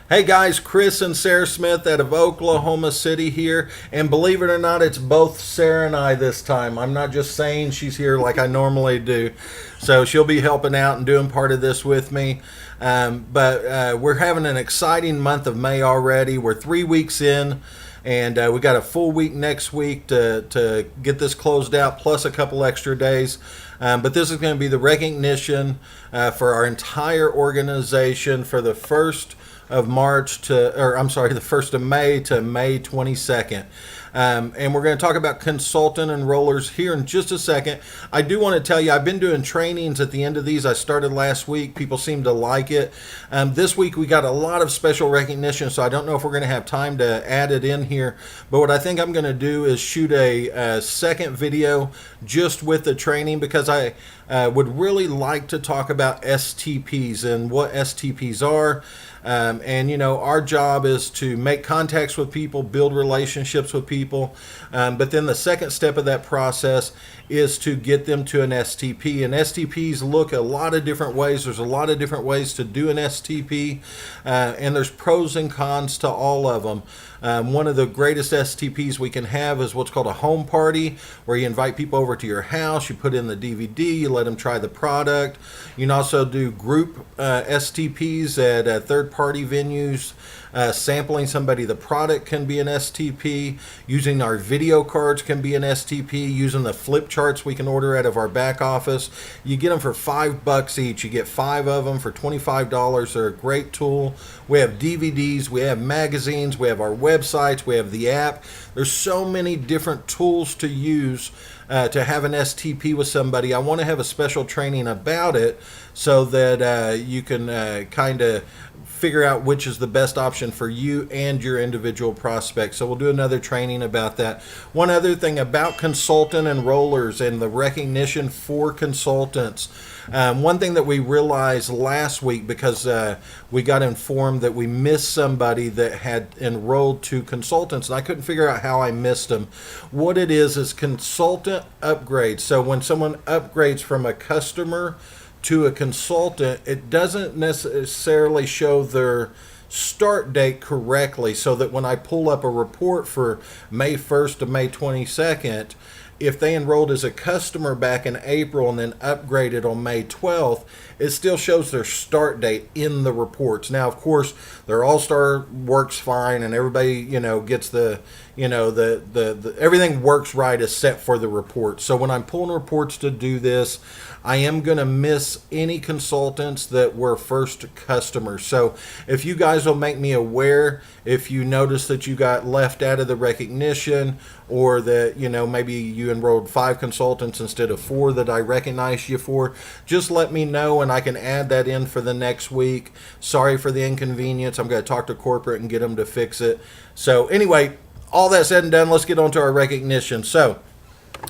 Hey guys, Chris and Sarah Smith out of Oklahoma City here. And believe it or not, it's both Sarah and I this time. I'm not just saying she's here like I normally do. So she'll be helping out and doing part of this with me. But we're having an exciting month of May already. We're 3 weeks in. And we got a full week next week to get this closed out, plus a couple extra days. But this is going to be the recognition for our entire organization for the 1st of March the 1st of May to May 22nd. And we're going to talk about consultant enrollers here in just a second. I do want to tell you, I've been doing trainings at the end of these. I started last week. People seem to like it. This week we got a lot of special recognition, so I don't know if we're going to have time to add it in here. But what I think I'm going to do is shoot a second video just with the training, because I would really like to talk about STPs and what STPs are. And you know, our job is to make contacts with people, build relationships with people, but then the second step of that process is to get them to an STP. And STPs look a lot of different ways. There's a lot of different ways to do an STP, and there's pros and cons to all of them. One of the greatest STPs we can have is what's called a home party, where you invite people over to your house, you put in the DVD, you let them try the product. You can also do group STPs at third-party venues. Sampling somebody the product can be an STP. Using our video cards can be an STP. Using the flip charts we can order out of our back office. You get them for $5 each. You get 5 of them for $25. They're a great tool. We have DVDs, we have magazines, we have our websites, we have the app. There's so many different tools to use to have an STP with somebody. I want to have a special training about it so that you can kind of figure out which is the best option for you and your individual prospect. So we'll do another training about that. One other thing about consultant enrollers and the recognition for consultants. One thing that we realized last week, because we got informed that we missed somebody that had enrolled to consultants, and I couldn't figure out how I missed them. What it is consultant upgrades. So when someone upgrades from a customer to a consultant, it doesn't necessarily show their start date correctly, so that when I pull up a report for May 1st to May 22nd, if they enrolled as a customer back in April and then upgraded on May 12th, it still shows their start date in the reports. Now, of course, their All-Star works fine, and everybody, you know, gets the everything works right except for the report. So when I'm pulling reports to do this, I am going to miss any consultants that were first customers. So if you guys will make me aware, if you notice that you got left out of the recognition, or that, you know, maybe you enrolled 5 consultants instead of 4 that I recognize you for, just let me know and I can add that in for the next week. Sorry for the inconvenience. I'm going to talk to corporate and get them to fix it. So anyway, all that said and done, let's get on to our recognition. So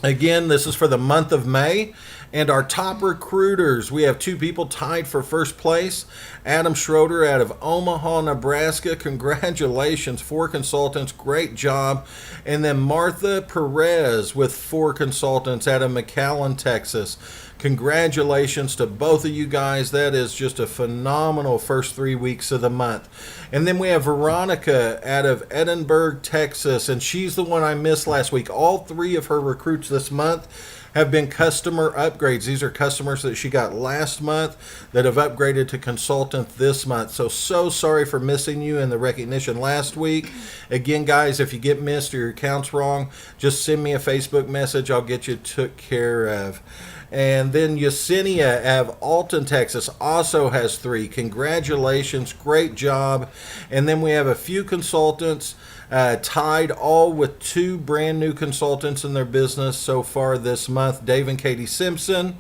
again, this is for the month of May. And our top recruiters, we have 2 people tied for first place. Adam Schroeder out of Omaha, Nebraska. Congratulations, 4 consultants. Great job. And then Martha Perez with 4 consultants out of McAllen, Texas. Congratulations to both of you guys. That is just a phenomenal first 3 weeks of the month. And then we have Veronica out of Edinburgh, Texas. And she's the one I missed last week. All 3 of her recruits this month have been customer upgrades. These are customers that she got last month that have upgraded to consultant this month. So sorry for missing you in the recognition last week. Again, guys, if you get missed or your account's wrong, just send me a Facebook message. I'll get you took care of. And then Yesenia out of Alton, Texas also has 3. Congratulations, great job. And then we have a few consultants tied, all with 2 brand new consultants in their business so far this month. Dave and Katie Simpson.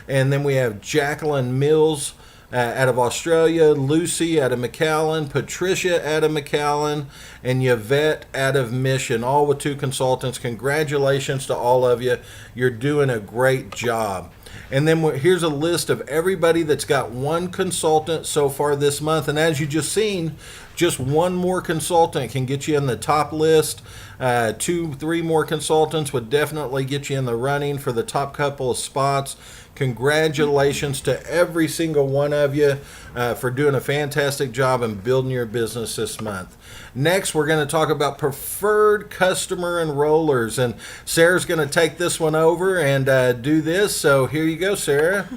And then we have Jacqueline Mills out of Australia, Lucy out of McAllen, Patricia out of McAllen, and Yvette out of Mission, all with 2 consultants. Congratulations to all of you. You're doing a great job. And then here's a list of everybody that's got one consultant so far this month. And as you just seen, just one more consultant can get you in the top list. 2, 3 more consultants would definitely get you in the running for the top couple of spots. Congratulations to every single one of you for doing a fantastic job in building your business this month. Next, we're going to talk about preferred customer enrollers, and Sarah's going to take this one over and do this. So here you go, Sarah.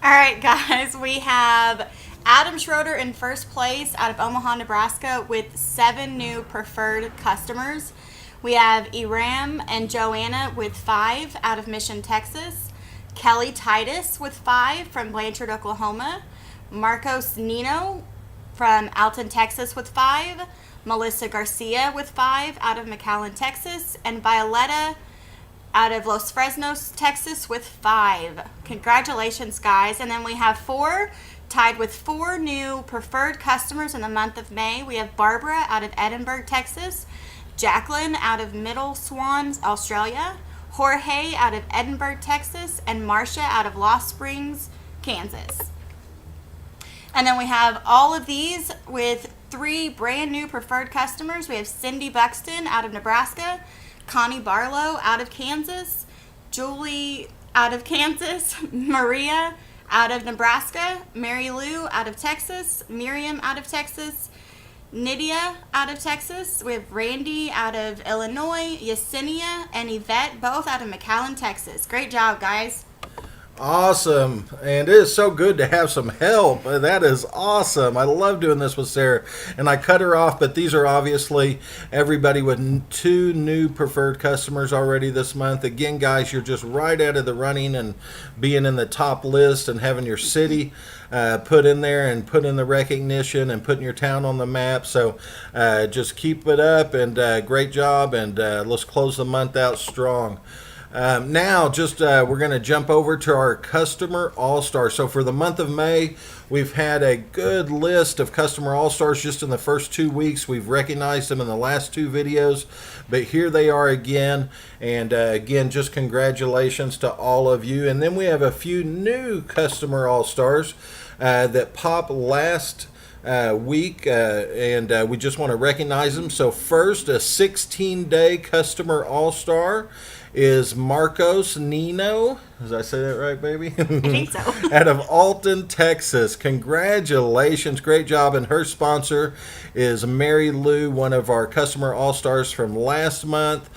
All right, guys, we have Adam Schroeder in first place out of Omaha, Nebraska with 7 new preferred customers. We have Iram and Joanna with 5 out of Mission, Texas. Kelly Titus with 5 from Blanchard, Oklahoma. Marcos Nino from Alton, Texas with 5. Melissa Garcia with 5 out of McAllen, Texas. And Violetta out of Los Fresnos, Texas with 5. Congratulations, guys. And then we have 4 tied with 4 new preferred customers in the month of May. We have Barbara out of Edinburgh, Texas. Jacqueline out of Middle Swans, Australia. Jorge out of Edinburgh, Texas. And Marcia out of Lost Springs, Kansas. And then we have all of these with 3 brand new preferred customers. We have Cindy Buxton out of Nebraska, Connie Barlow out of Kansas, Julie out of Kansas, Maria out of Nebraska, Mary Lou out of Texas, Miriam out of Texas, Nydia out of Texas. We have Randy out of Illinois, Yesenia and Yvette, both out of McAllen, Texas. Great job, guys. Awesome. And it is so good to have some help. That is awesome. I love doing this with Sarah. And I cut her off, but these are obviously everybody with 2 new preferred customers already this month. Again, guys, you're just right out of the running and being in the top list and having your city put in there and put in the recognition and putting your town on the map. So just keep it up, and great job, and let's close the month out strong. Now, we're going to jump over to our Customer All-Star. So for the month of May, we've had a good list of Customer All-Stars just in the first 2 weeks. We've recognized them in the last 2 videos, but here they are again. And again, just congratulations to all of you. And then we have a few new Customer All-Stars that popped last week, and we just want to recognize them. So first, a 16-day Customer All-Star is Marcos Nino. Did I say that right, baby? I think so. Out of Alton, Texas. Congratulations. Great job. And her sponsor is Mary Lou, one of our Customer All-Stars from last month.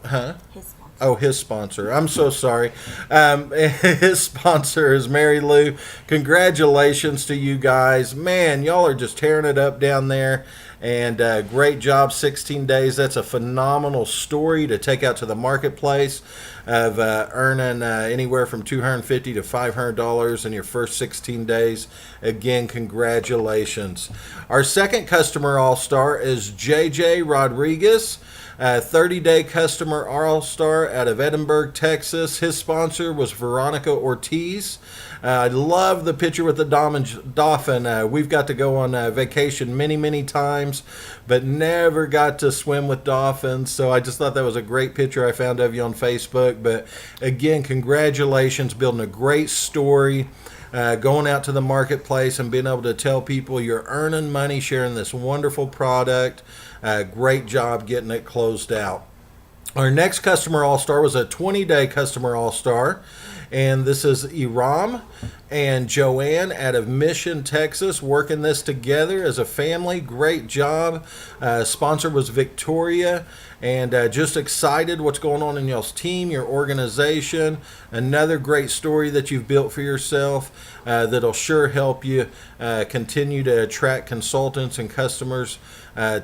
Huh? His sponsor. Oh, his sponsor. I'm so sorry. His sponsor is Mary Lou. Congratulations to you guys. Man, y'all are just tearing it up down there. And great job, 16 days. That's a phenomenal story to take out to the marketplace of earning anywhere from $250 to $500 in your first 16 days. Again, congratulations. Our second Customer All-Star is JJ Rodriguez. 30-day Customer All-Star out of Edinburgh, Texas. His sponsor was Veronica Ortiz. I love the picture with the dolphin. We've got to go on vacation many, many times, but never got to swim with dolphins. So I just thought that was a great picture I found of you on Facebook. But again, congratulations, building a great story. Going out to the marketplace and being able to tell people you're earning money sharing this wonderful product. Great job getting it closed out. Our next Customer All-Star was a 20-day Customer All-Star, and this is Iram and Joanne out of Mission, Texas, working this together as a family. Great job. Sponsor was Victoria, and just excited what's going on in y'all's team, your organization. Another great story that you've built for yourself that'll sure help you continue to attract consultants and customers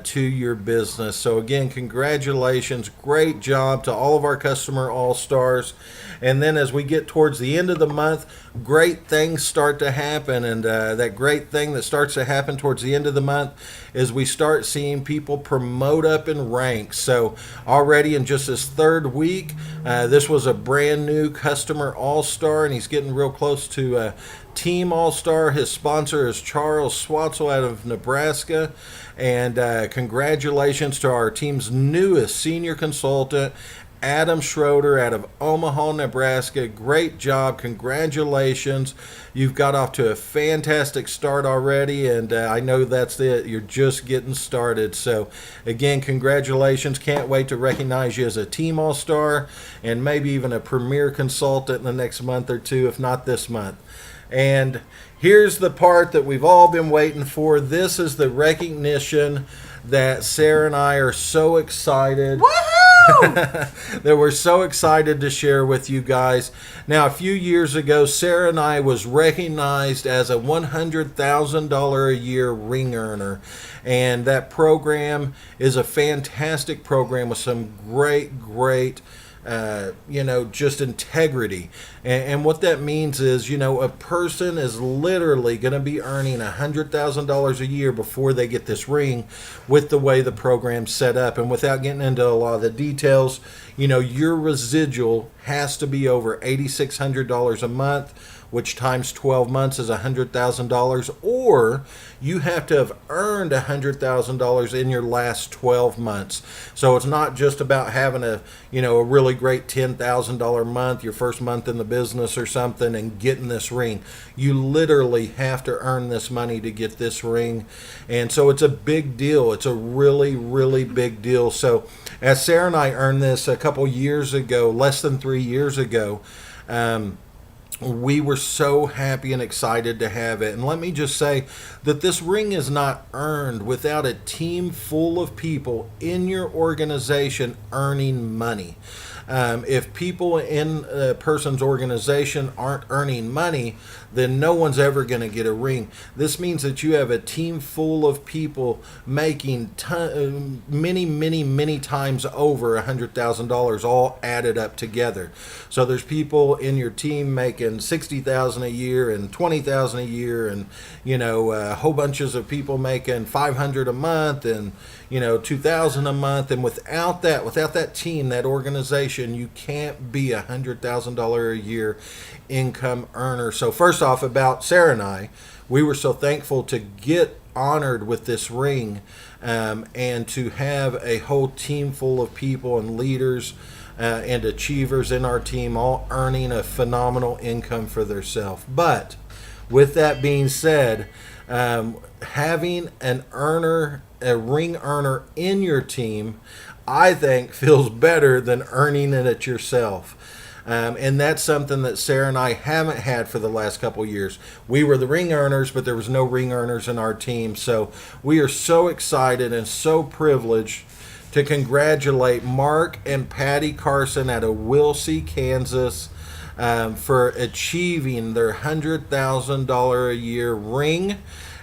to your business. So again, congratulations. Great job to all of our Customer All-Stars. And then as we get towards the end of the month, great things start to happen. And that great thing that starts to happen towards the end of the month is we start seeing people promote up in ranks. So already in just his 3rd week, this was a brand new Customer All-Star, and he's getting real close to Team All-Star. His sponsor is Charles Swatzel out of Nebraska. And congratulations to our team's newest senior consultant, Adam Schroeder out of Omaha, Nebraska. Great job. Congratulations. You've got off to a fantastic start already, and I know that's it. You're just getting started. So, again, congratulations. Can't wait to recognize you as a Team All-Star and maybe even a Premier Consultant in the next month or two, if not this month. And here's the part that we've all been waiting for. This is the recognition that Sarah and I are so excited. Woohoo! That we're so excited to share with you guys. Now, a few years ago, Sarah and I was recognized as a $100,000 a year ring earner. And that program is a fantastic program with some great just integrity. And what that means is, a person is literally going to be earning $100,000 a year before they get this ring with the way the program's set up. And without getting into a lot of the details, your residual has to be over $8,600 a month, which times 12 months is $100,000, or you have to have earned $100,000 in your last 12 months. So it's not just about having a really great $10,000 month, your first month in the business or something, and getting this ring. You literally have to earn this money to get this ring. And so it's a big deal. It's a really, really big deal. So as Sarah and I earned this a couple years ago, less than 3 years ago, we were so happy and excited to have it. And let me just say that this ring is not earned without a team full of people in your organization earning money. If people in a person's organization aren't earning money, then no one's ever going to get a ring. This means that you have a team full of people making many times over $100,000 all added up together. So there's people in your team making $60,000 a year and $20,000 a year, and whole bunches of people making $500 a month and $2,000 a month. And without that team, that organization, you can't be $100,000 a year income earner. So first off, about Sarah and I, we were so thankful to get honored with this ring, and to have a whole team full of people and leaders and achievers in our team all earning a phenomenal income for themselves. But with that being said, having a ring earner in your team, I think feels better than earning it yourself. And that's something that Sarah and I haven't had for the last couple years. We were the ring earners, but there was no ring earners in our team. So we are so excited and so privileged to congratulate Mark and Patty Carson out of Wilsey, Kansas, for achieving their $100,000 a year ring.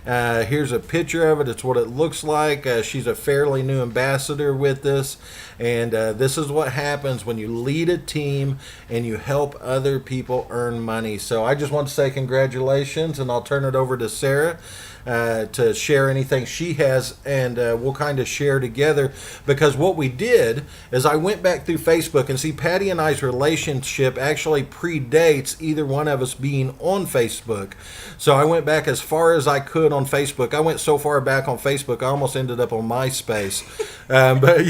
Here's a picture of it. It's what it looks like. She's a fairly new ambassador with this. And this is what happens when you lead a team and you help other people earn money. So I just want to say congratulations, and I'll turn it over to Sarah to share anything she has, and we'll kind of share together, because what we did is I went back through Facebook, and see, Patty and I's relationship actually predates either one of us being on Facebook. So I went back as far as I could on Facebook. I went so far back on Facebook, I almost ended up on MySpace. But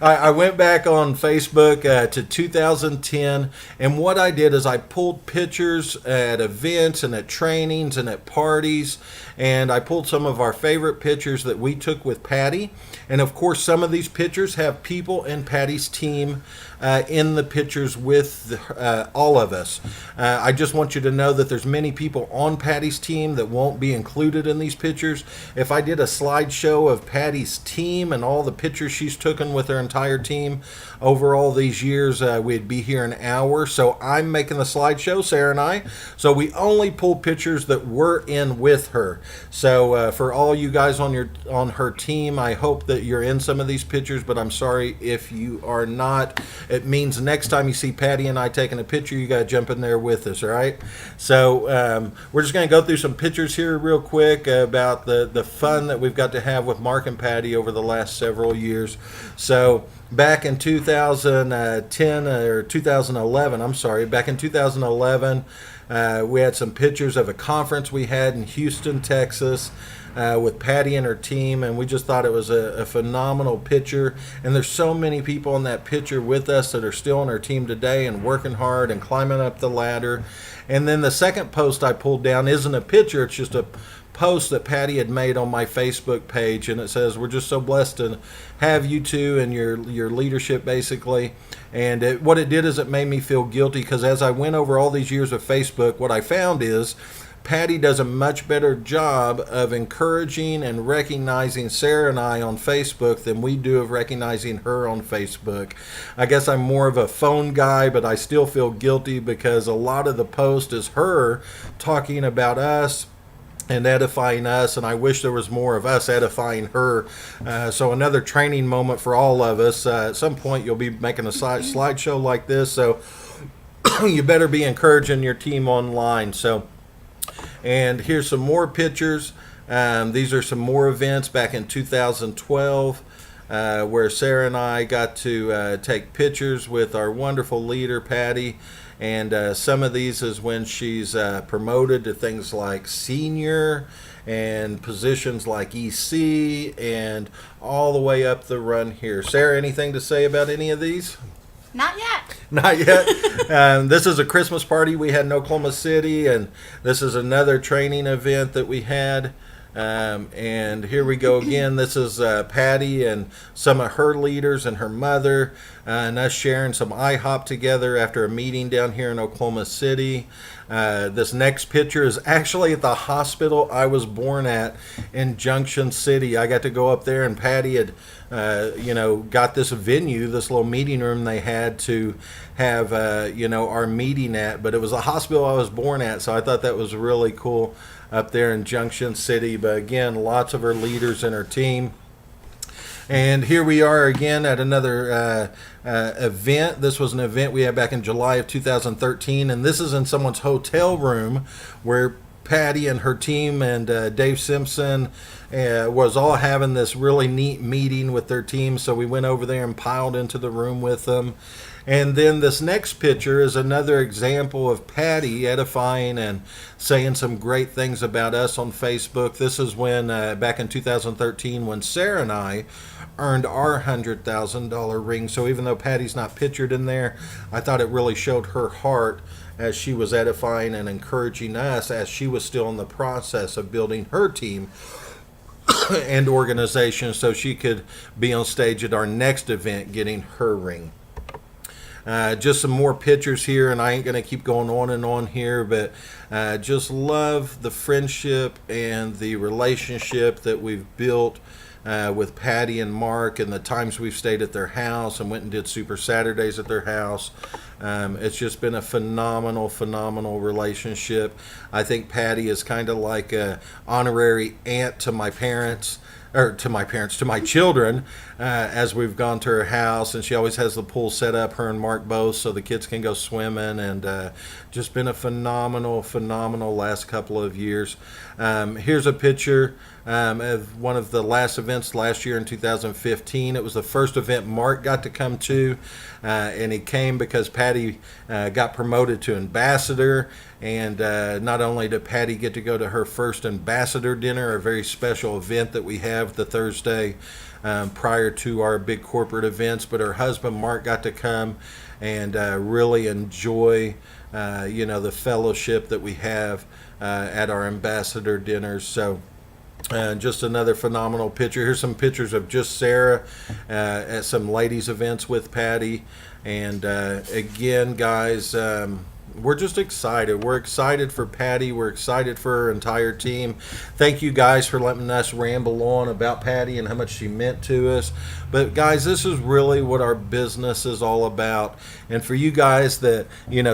I went back on Facebook to 2010, and what I did is I pulled pictures at events and at trainings and at parties, and I pulled some of our favorite pictures that we took with Patty. And of course, some of these pictures have people in Patty's team in the pictures with all of us. I just want you to know that there's many people on Patty's team that won't be included in these pictures. If I did a slideshow of Patty's team and all the pictures she's taken with her entire team over all these years, we'd be here an hour. So I'm making the slideshow, Sarah and I. So we only pulled pictures that we're in with her. So for all you guys on her team, I hope that you're in some of these pictures, but I'm sorry if you are not. It means next time you see Patty and I taking a picture, you got to jump in there with us, all right? So we're just going to go through some pictures here real quick about the fun that we've got to have with Mark and Patty over the last several years. So back in 2011, back in 2011, We had some pictures of a conference we had in Houston, Texas, with Patty and her team, and we just thought it was a phenomenal picture. And there's so many people in that picture with us that are still on our team today and working hard and climbing up the ladder. And then the second post I pulled down isn't a picture, it's just a post that Patty had made on my Facebook page, and it says, "We're just so blessed to have you two and your leadership," basically. And what it did is it made me feel guilty, because as I went over all these years of Facebook, what I found is Patty does a much better job of encouraging and recognizing Sarah and I on Facebook than we do of recognizing her on Facebook. I guess I'm more of a phone guy, but I still feel guilty because a lot of the post is her talking about us and edifying us, and I wish there was more of us edifying her. So another training moment for all of us. At some point you'll be making a slideshow like this, so you better be encouraging your team online. And here's some more pictures. These are some more events back in 2012 where Sarah and I got to take pictures with our wonderful leader, Patty. And some of these is when she's promoted to things like senior and positions like EC and all the way up the run here. Sarah, anything to say about any of these? Not yet. Not yet. This is a Christmas party we had in Oklahoma City, and this is another training event that we had. And here we go again. This is Patty and some of her leaders and her mother, and us sharing some IHOP together after a meeting down here in Oklahoma City. This next picture is actually at the hospital I was born at in Junction City. I got to go up there, and Patty had got this venue, this little meeting room they had to have our meeting at, but it was a hospital I was born at, so I thought that was really cool up there in Junction City. But again, lots of her leaders and her team. And here we are again at another event. This was an event we had back in July of 2013, and this is in someone's hotel room where Patty and her team and Dave Simpson was all having this really neat meeting with their team. So we went over there and piled into the room with them. And then this next picture is another example of Patty edifying and saying some great things about us on Facebook. This is when, back in 2013, when Sarah and I earned our $100,000 ring. So even though Patty's not pictured in there, I thought it really showed her heart as she was edifying and encouraging us as she was still in the process of building her team and organization so she could be on stage at our next event getting her ring. Just some more pictures here, and I ain't going to keep going on and on here, but just love the friendship and the relationship that we've built with Patty and Mark, and the times we've stayed at their house and went and did Super Saturdays at their house. It's just been a phenomenal relationship. I think Patty is kind of like an honorary aunt to my parents, or to my children, as we've gone to her house, and she always has the pool set up, her and Mark both, so the kids can go swimming, and just been a phenomenal last couple of years. Here's a picture of one of the last events last year in 2015. It was the first event Mark got to come to, and he came because Patty got promoted to ambassador. And not only did Patty get to go to her first ambassador dinner, a very special event that we have the Thursday prior to our big corporate events, but her husband Mark got to come and really enjoy the fellowship that we have at our ambassador dinners. So just another phenomenal picture. Here's some pictures of just Sarah at some ladies events with Patty. And again, guys, we're just excited. We're excited for Patty. We're excited for her entire team. Thank you guys for letting us ramble on about Patty and how much she meant to us. But guys, this is really what our business is all about. And for you guys that,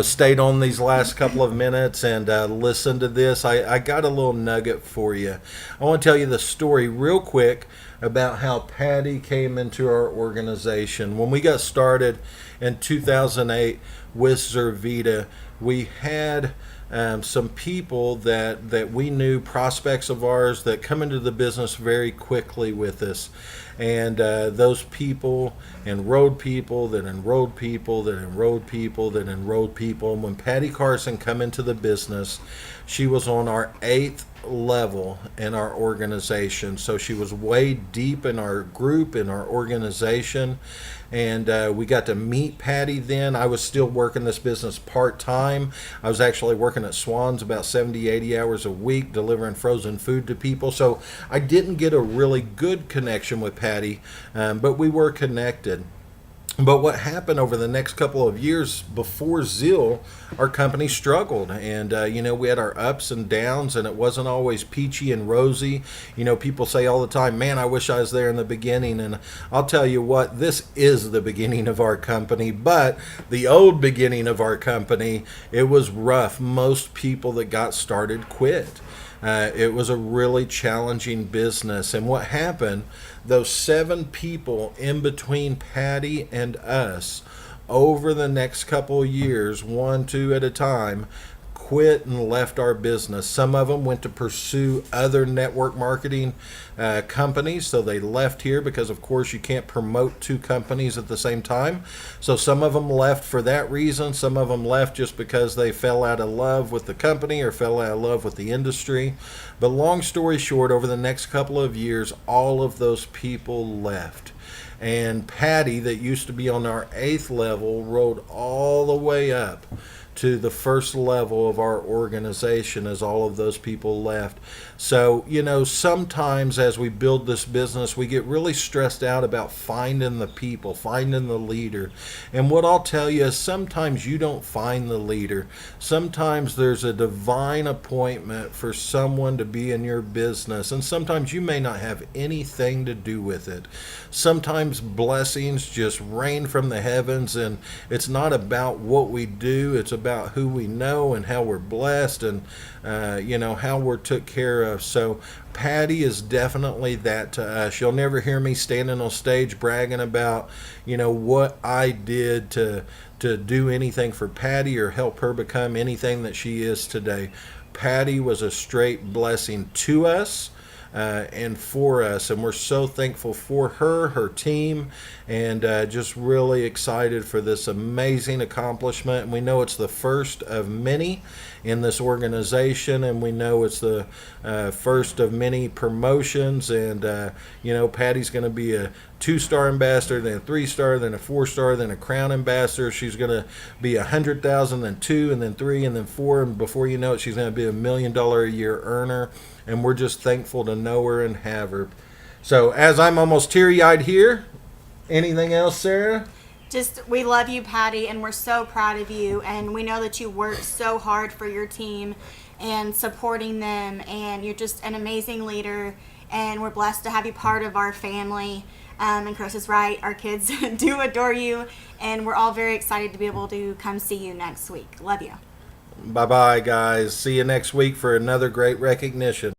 stayed on these last couple of minutes and listened to this, I got a little nugget for you. I want to tell you the story real quick about how Patty came into our organization. When we got started in 2008 with Zurvita, we had some people that we knew, prospects of ours that come into the business very quickly with us. And those people enrolled people that enrolled people that enrolled people that enrolled people. And when Patty Carson come into the business, she was on our 8th level in our organization. So she was way deep in our group, in our organization. And we got to meet Patty then. I was still working this business part-time. I was actually working at Swan's about 70, 80 hours a week, delivering frozen food to people. So I didn't get a really good connection with Patty, but we were connected. But what happened over the next couple of years before Zeal, our company struggled. And, we had our ups and downs, and it wasn't always peachy and rosy. People say all the time, man, I wish I was there in the beginning. And I'll tell you what, this is the beginning of our company. But the old beginning of our company, it was rough. Most people that got started quit. It was a really challenging business. And what happened, those 7 people in between Patty and us, over the next couple of years, 1, 2 at a time, quit and left our business. Some of them went to pursue other network marketing companies, so they left here because, of course, you can't promote 2 companies at the same time. So some of them left for that reason. Some of them left just because they fell out of love with the company or fell out of love with the industry. But long story short, over the next couple of years, all of those people left. And Patty, that used to be on our 8th level, rode all the way up to the first level of our organization as all of those people left. So, sometimes as we build this business, we get really stressed out about finding the people, finding the leader. And what I'll tell you is sometimes you don't find the leader. Sometimes there's a divine appointment for someone to be in your business, and sometimes you may not have anything to do with it. Sometimes blessings just rain from the heavens, and it's not about what we do, it's about who we know and how we're blessed and how we're took care of. So Patty is definitely that to us. You'll never hear me standing on stage bragging about what I did to do anything for Patty or help her become anything that she is today. Patty was a straight blessing to us. And for us, and we're so thankful for her team, and just really excited for this amazing accomplishment. And we know it's the first of many in this organization, and we know it's the first of many promotions. And Patty's going to be a 2-star ambassador, then a 3-star, then a 4-star, then a crown ambassador. She's going to be 100,000, then 2, and then 3, and then 4, and before you know it, she's going to be $1 million a year earner. And we're just thankful to know her and have her. So as I'm almost teary-eyed here, anything else, Sarah? Just, we love you, Patty, and we're so proud of you. And we know that you work so hard for your team and supporting them. And you're just an amazing leader. And we're blessed to have you part of our family. And Chris is right. Our kids do adore you. And we're all very excited to be able to come see you next week. Love you. Bye-bye, guys. See you next week for another great recognition.